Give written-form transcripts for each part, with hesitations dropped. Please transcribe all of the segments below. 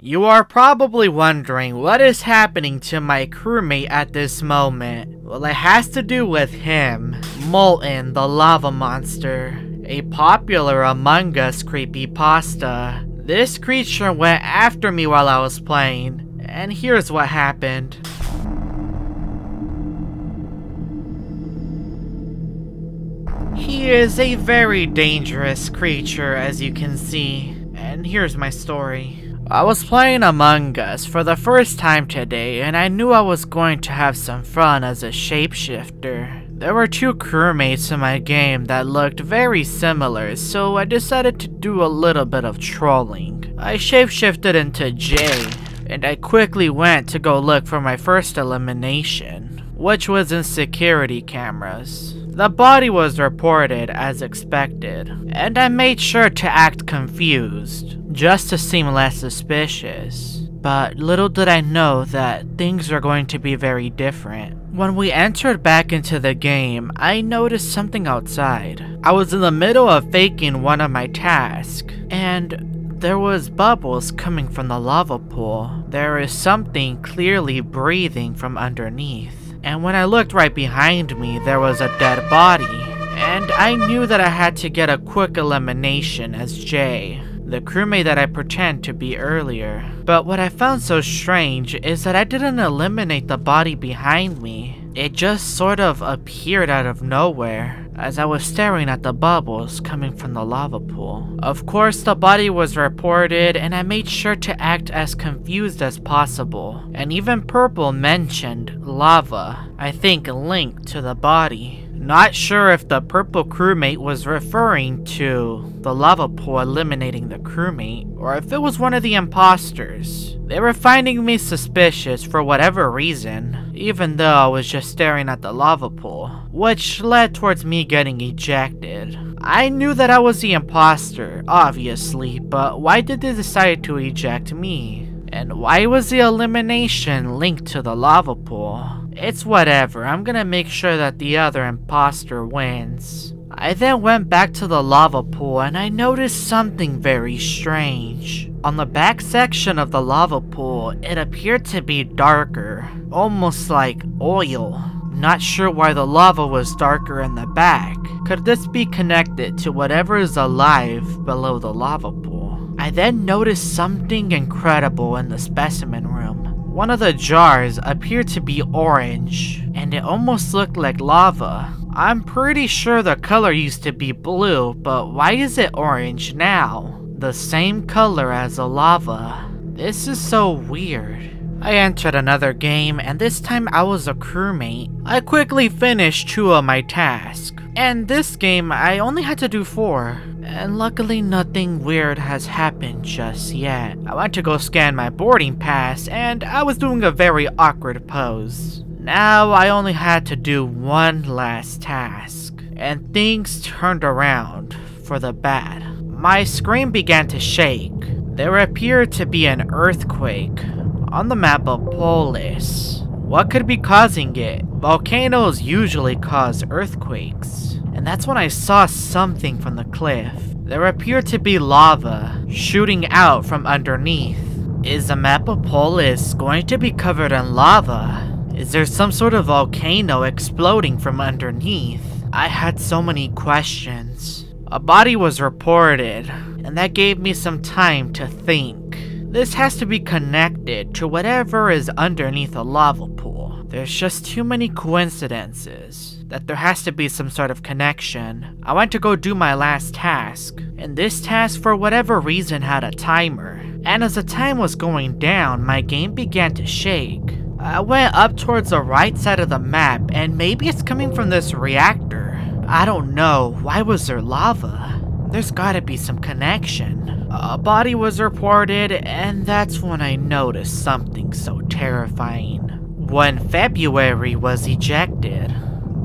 You are probably wondering what is happening to my crewmate at this moment. Well, it has to do with him, Molten, the lava monster, a popular Among Us creepypasta. This creature went after me while I was playing, and here's what happened. He is a very dangerous creature, as you can see, and here's my story. I was playing Among Us for the first time today, and I knew I was going to have some fun as a shapeshifter. There were two crewmates in my game that looked very similar, so I decided to do a little bit of trolling. I shapeshifted into Jay, and I quickly went to go look for my first elimination, which was in security cameras. The body was reported as expected, and I made sure to act confused, just to seem less suspicious. But little did I know that things were going to be very different. When we entered back into the game, I noticed something outside. I was in the middle of faking one of my tasks, and there was bubbles coming from the lava pool. There is something clearly breathing from underneath. And when I looked right behind me, there was a dead body. And I knew that I had to get a quick elimination as Jay, the crewmate that I pretend to be earlier. But what I found so strange is that I didn't eliminate the body behind me. It just sort of appeared out of nowhere as I was staring at the bubbles coming from the lava pool. Of course, the body was reported, and I made sure to act as confused as possible. And even Purple mentioned lava, I think linked to the body. Not sure if the purple crewmate was referring to the lava pool eliminating the crewmate, or if it was one of the imposters. They were finding me suspicious for whatever reason, even though I was just staring at the lava pool, which led towards me getting ejected. I knew that I was the imposter, obviously, but why did they decide to eject me? And why was the elimination linked to the lava pool? It's whatever, I'm gonna make sure that the other imposter wins. I then went back to the lava pool and I noticed something very strange. On the back section of the lava pool, it appeared to be darker, almost like oil. Not sure why the lava was darker in the back. Could this be connected to whatever is alive below the lava pool? I then noticed something incredible in the specimen room. One of the jars appeared to be orange, and it almost looked like lava. I'm pretty sure the color used to be blue, but why is it orange now? The same color as the lava. This is so weird. I entered another game, and this time I was a crewmate. I quickly finished 2 of my tasks, and this game I only had to do 4. And luckily nothing weird has happened just yet. I went to go scan my boarding pass, and I was doing a very awkward pose. Now I only had to do 1 last task, and things turned around for the bad. My screen began to shake. There appeared to be an earthquake on the map of Polis. What could be causing it? Volcanoes usually cause earthquakes. And that's when I saw something from the cliff. There appeared to be lava shooting out from underneath. Is the map of Polis going to be covered in lava? Is there some sort of volcano exploding from underneath? I had so many questions. A body was reported, and that gave me some time to think. This has to be connected to whatever is underneath a lava pool. There's just too many coincidences that there has to be some sort of connection. I went to go do my last task, and this task for whatever reason had a timer. And as the time was going down, my game began to shake. I went up towards the right side of the map, and maybe it's coming from this reactor. I don't know, why was there lava? There's gotta be some connection. A body was reported, and that's when I noticed something so terrifying. When February was ejected,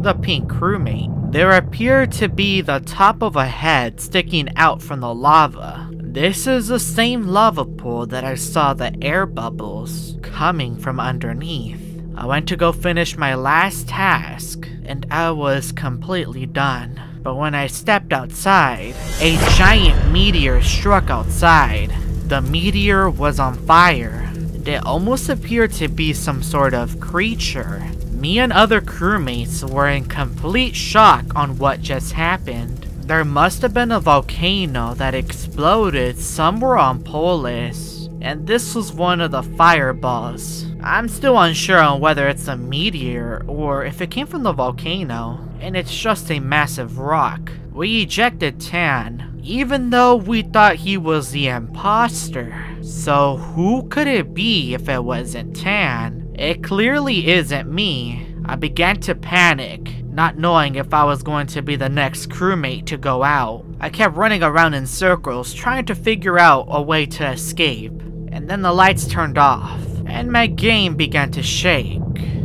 the pink crewmate, there appeared to be the top of a head sticking out from the lava. This is the same lava pool that I saw the air bubbles coming from underneath. I went to go finish my last task, and I was completely done. But when I stepped outside, a giant meteor struck outside, The meteor was on fire. It almost appeared to be some sort of creature. Me and other crewmates were in complete shock on what just happened. There must have been a volcano that exploded somewhere on Polis, and this was one of the fireballs. I'm still unsure on whether it's a meteor or if it came from the volcano, and it's just a massive rock. We ejected Tan, even though we thought he was the imposter. So who could it be if it wasn't Tan? It clearly isn't me. I began to panic, not knowing if I was going to be the next crewmate to go out. I kept running around in circles trying to figure out a way to escape. And then the lights turned off, and my game began to shake.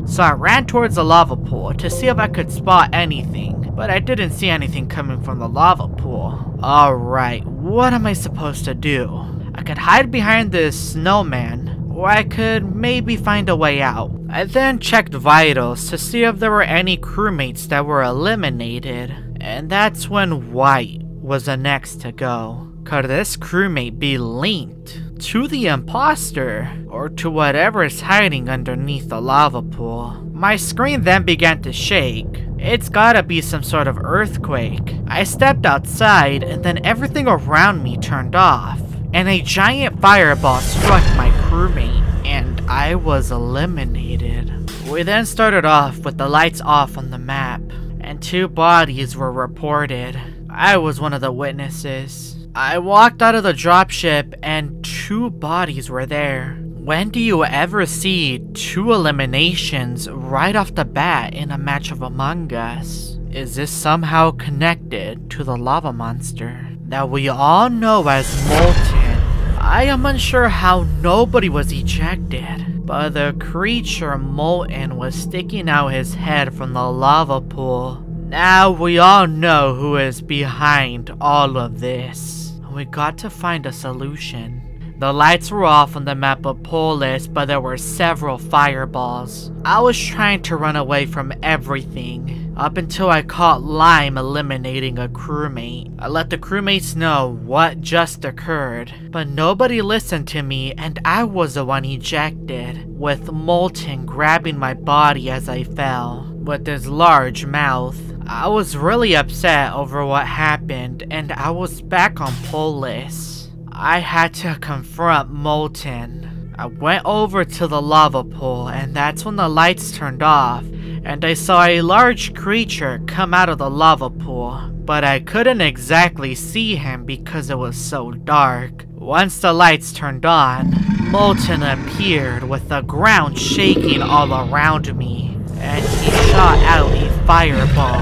So I ran towards the lava pool to see if I could spot anything, but I didn't see anything coming from the lava pool. Alright, what am I supposed to do? I could hide behind this snowman, or I could maybe find a way out. I then checked vitals to see if there were any crewmates that were eliminated, and that's when White was the next to go. Could this crewmate be linked to the imposter, or to whatever is hiding underneath the lava pool? My screen then began to shake. It's gotta be some sort of earthquake. I stepped outside, and then everything around me turned off, and a giant fireball struck my crewmate, and I was eliminated. We then started off with the lights off on the map, and 2 bodies were reported. I was one of the witnesses. I walked out of the dropship and 2 bodies were there. When do you ever see 2 eliminations right off the bat in a match of Among Us? Is this somehow connected to the lava monster that we all know as Molten? I am unsure how nobody was ejected, but the creature Molten was sticking out his head from the lava pool. Now we all know who is behind all of this. We got to find a solution. The lights were off on the map of Polis, but there were several fireballs. I was trying to run away from everything, up until I caught Lime eliminating a crewmate. I let the crewmates know what just occurred, but nobody listened to me and I was the one ejected, with Molten grabbing my body as I fell, with his large mouth. I was really upset over what happened, and I was back on Polis. I had to confront Molten. I went over to the lava pool, and that's when the lights turned off, and I saw a large creature come out of the lava pool, but I couldn't exactly see him because it was so dark. Once the lights turned on, Molten appeared with the ground shaking all around me, and he shot out a fireball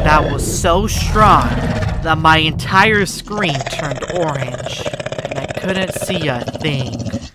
that was so strong that my entire screen turned orange, and I couldn't see a thing.